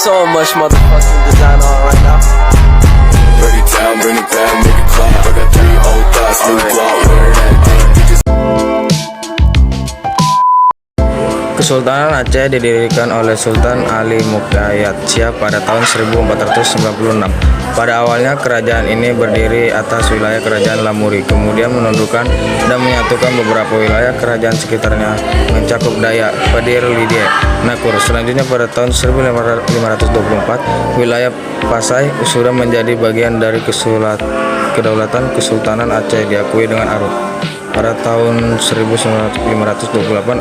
so much motherfucking design on right now. Bring it down, bring it back, make it clap. I got 3 old thoughts, new block, wear that thing. Kesultanan Aceh didirikan oleh Sultan Ali Muqtayyad Shah pada tahun 1496. Pada awalnya kerajaan ini berdiri atas wilayah kerajaan Lamuri, kemudian menundukkan dan menyatukan beberapa wilayah kerajaan sekitarnya mencakup Dayak, Pedir, Lidie, Nakur. Selanjutnya pada tahun 1524 wilayah Pasai sudah menjadi bagian dari kedaulatan Kesultanan Aceh diakui dengan Arab. Pada tahun 1528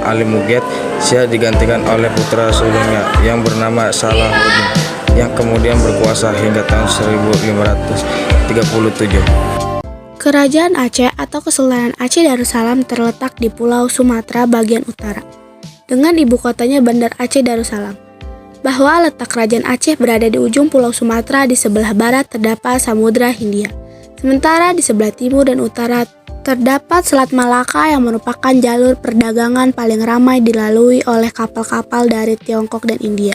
Ali Muqtayyad Shah digantikan oleh putra sulungnya yang bernama Salahuddin yang kemudian berkuasa hingga tahun 1537. Kerajaan Aceh atau Kesultanan Aceh Darussalam terletak di Pulau Sumatera bagian utara dengan ibu kotanya Bandar Aceh Darussalam. Bahwa letak kerajaan Aceh berada di ujung Pulau Sumatera, di sebelah barat terdapat Samudra Hindia, sementara di sebelah timur dan utara terdapat Selat Malaka yang merupakan jalur perdagangan paling ramai dilalui oleh kapal-kapal dari Tiongkok dan India.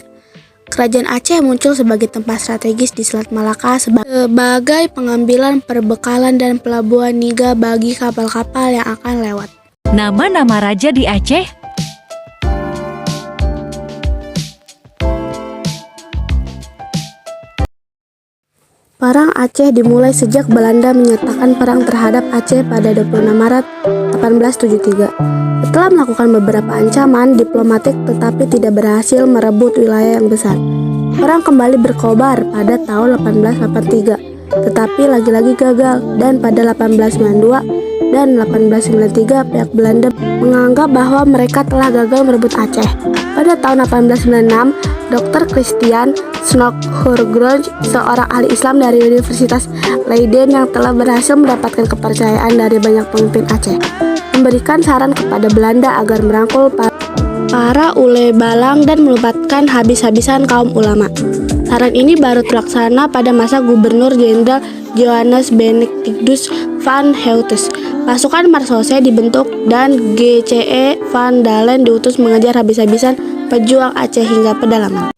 Kerajaan Aceh muncul sebagai tempat strategis di Selat Malaka sebagai pengambilan perbekalan dan pelabuhan niaga bagi kapal-kapal yang akan lewat. Nama-nama raja di Aceh. Perang Aceh dimulai sejak Belanda menyatakan perang terhadap Aceh pada 26 Maret 1873. Setelah melakukan beberapa ancaman diplomatik tetapi tidak berhasil merebut wilayah yang besar, perang kembali berkobar pada tahun 1883, tetapi lagi-lagi gagal, dan pada 1892 dan 1893 pihak Belanda menganggap bahwa mereka telah gagal merebut Aceh. Pada tahun 1896, Dr. Christian Schnock-Hurgronje, seorang ahli Islam dari Universitas Leiden yang telah berhasil mendapatkan kepercayaan dari banyak pemimpin Aceh, memberikan saran kepada Belanda agar merangkul para ule balang dan melibatkan habis-habisan kaum ulama. Saran ini baru terlaksana pada masa Gubernur Jenderal Johannes Benedictus van Heutes. Pasukan Marsose dibentuk dan GCE van Dalen diutus mengejar habis-habisan pejuang Aceh hingga pedalaman.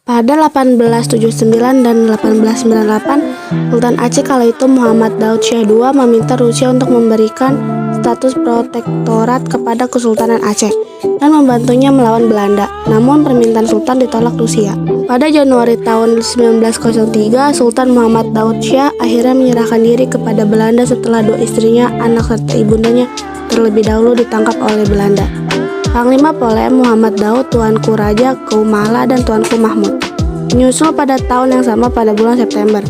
Pada 1879 dan 1898, Sultan Aceh kala itu Muhammad Daud Shah II meminta Rusia untuk memberikan status protektorat kepada Kesultanan Aceh dan membantunya melawan Belanda. Namun permintaan Sultan ditolak Rusia. Pada Januari tahun 1903, Sultan Muhammad Daud Shah akhirnya menyerahkan diri kepada Belanda setelah dua istrinya, anak serta ibundanya terlebih dahulu ditangkap oleh Belanda. Panglima Polem Muhammad Daud, Tuanku Raja Koumala, dan Tuanku Mahmud menyusul pada tahun yang sama pada bulan September.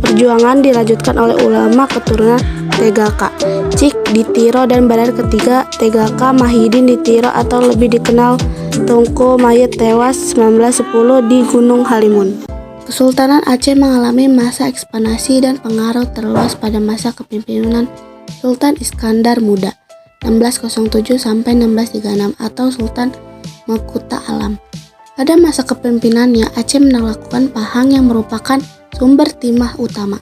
Perjuangan dilanjutkan oleh ulama keturunan Tegaka, Cik di Tiro, dan Badar ketiga Tegaka Mahidin di Tiro atau lebih dikenal Tunku Mayit tewas 1910 di Gunung Halimun. Kesultanan Aceh mengalami masa ekspansi dan pengaruh terluas pada masa kepemimpinan Sultan Iskandar Muda 1607 sampai 1636 atau Sultan Mekuta Alam. Pada masa kepemimpinannya, Aceh melakukan Pahang yang merupakan sumber timah utama.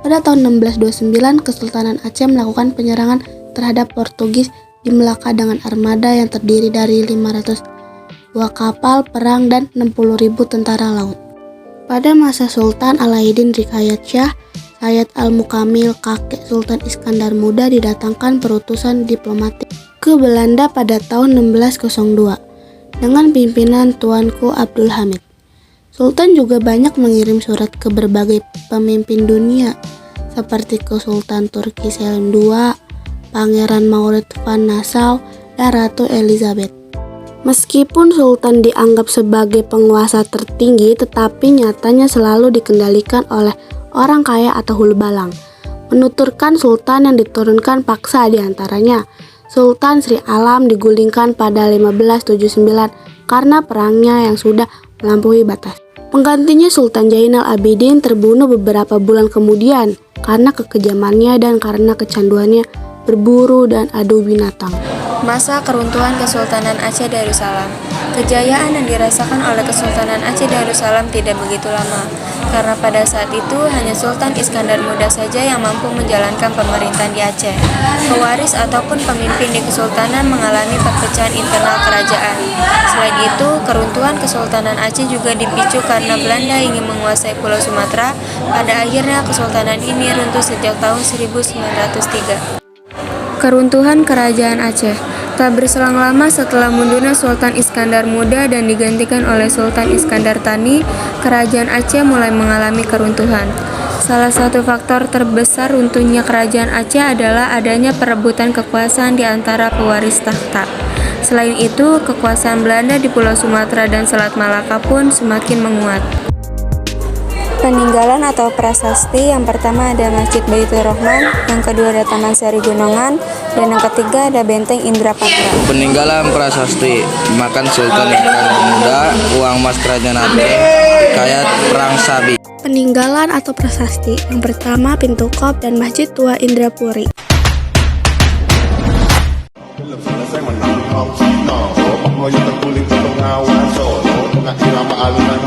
Pada tahun 1629, Kesultanan Aceh melakukan penyerangan terhadap Portugis di Melaka dengan armada yang terdiri dari 500 buah kapal perang dan 60.000 tentara laut. Pada masa Sultan Alauddin Rikayat Shah, Sayyid Al-Mukamil, kakek Sultan Iskandar Muda, didatangkan perutusan diplomatik ke Belanda pada tahun 1602 dengan pimpinan Tuanku Abdul Hamid. Sultan juga banyak mengirim surat ke berbagai pemimpin dunia seperti ke Sultan Turki Selim II, Pangeran Maurits van Nassau, dan Ratu Elizabeth. Meskipun Sultan dianggap sebagai penguasa tertinggi, tetapi nyatanya selalu dikendalikan oleh orang kaya atau hulu balang. Menuturkan sultan yang diturunkan paksa diantaranya Sultan Sri Alam digulingkan pada 1579 karena perangnya yang sudah melampaui batas. Penggantinya Sultan Jainal Abidin terbunuh beberapa bulan kemudian karena kekejamannya dan karena kecanduannya berburu dan adu binatang. Masa keruntuhan Kesultanan Aceh Darussalam. Kejayaan yang dirasakan oleh Kesultanan Aceh Darussalam tidak begitu lama, karena pada saat itu hanya Sultan Iskandar Muda saja yang mampu menjalankan pemerintahan di Aceh. Pewaris ataupun pemimpin di Kesultanan mengalami perpecahan internal kerajaan. Selain itu, keruntuhan Kesultanan Aceh juga dipicu karena Belanda ingin menguasai Pulau Sumatera. Pada akhirnya, Kesultanan ini runtuh sejak tahun 1903. Keruntuhan Kerajaan Aceh. Tak berselang lama setelah mundurnya Sultan Iskandar Muda dan digantikan oleh Sultan Iskandar Thani, Kerajaan Aceh mulai mengalami keruntuhan. Salah satu faktor terbesar runtuhnya Kerajaan Aceh adalah adanya perebutan kekuasaan di antara pewaris tahta. Selain itu, kekuasaan Belanda di Pulau Sumatera dan Selat Malaka pun semakin menguat. Peninggalan atau prasasti, yang pertama ada Masjid Baitur Rahman, yang kedua ada Taman Sari Gunungan, dan yang ketiga ada Benteng Indrapatra. Peninggalan prasasti makan Sultan Iskandar Muda, uang emas kerajaan Aceh, hikayat Perang Sabi. Peninggalan atau prasasti, yang pertama Pintu Kop dan Masjid Tua Indrapuri. Selesai menang kau Cina, bawa pakai yang terkulit pengawas, so, tengah irama alunan